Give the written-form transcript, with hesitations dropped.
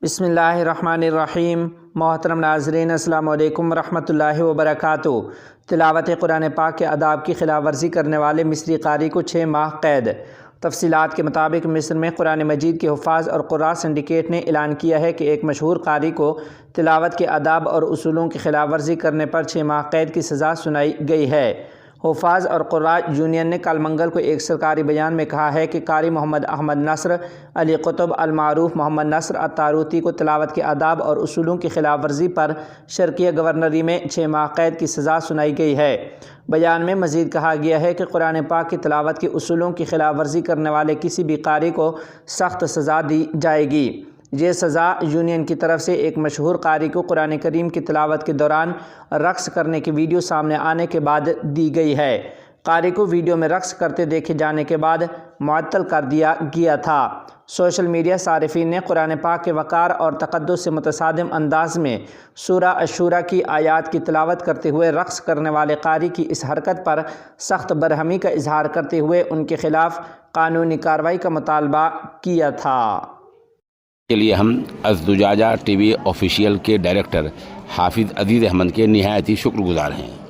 بسم اللہ الرحمن الرحیم۔ محترم ناظرین، السلام علیکم ورحمۃ اللہ وبرکاتہ۔ تلاوت قرآن پاک کے آداب کی خلاف ورزی کرنے والے مصری قاری کو 6 ماہ قید۔ تفصیلات کے مطابق مصر میں قرآن مجید کے حفاظ اور قراء سنڈیکیٹ نے اعلان کیا ہے کہ ایک مشہور قاری کو تلاوت کے آداب اور اصولوں کی خلاف ورزی کرنے پر 6 ماہ قید کی سزا سنائی گئی ہے۔ حفاظ اور قراء یونین نے کل منگل کو ایک سرکاری بیان میں کہا ہے کہ قاری محمد احمد نصر علی قطب المعروف محمد نصر الطاروتی کو تلاوت کے آداب اور اصولوں کی خلاف ورزی پر شرقیہ گورنری میں 6 ماہ قید کی سزا سنائی گئی ہے۔ بیان میں مزید کہا گیا ہے کہ قرآن پاک کی تلاوت کے اصولوں کی خلاف ورزی کرنے والے کسی بھی قاری کو سخت سزا دی جائے گی۔ یہ سزا یونین کی طرف سے ایک مشہور قاری کو قرآن کریم کی تلاوت کے دوران رقص کرنے کی ویڈیو سامنے آنے کے بعد دی گئی ہے۔ قاری کو ویڈیو میں رقص کرتے دیکھے جانے کے بعد معطل کر دیا گیا تھا۔ سوشل میڈیا صارفین نے قرآن پاک کے وقار اور تقدس سے متصادم انداز میں سورہ الشورى کی آیات کی تلاوت کرتے ہوئے رقص کرنے والے قاری کی اس حرکت پر سخت برہمی کا اظہار کرتے ہوئے ان کے خلاف قانونی کارروائی کا مطالبہ کیا تھا۔ کے لیے ہم الزجاجہ ٹی وی آفیشیل کے ڈائریکٹر حافظ عزیز احمد کے نہایت ہی شکر گزار ہیں۔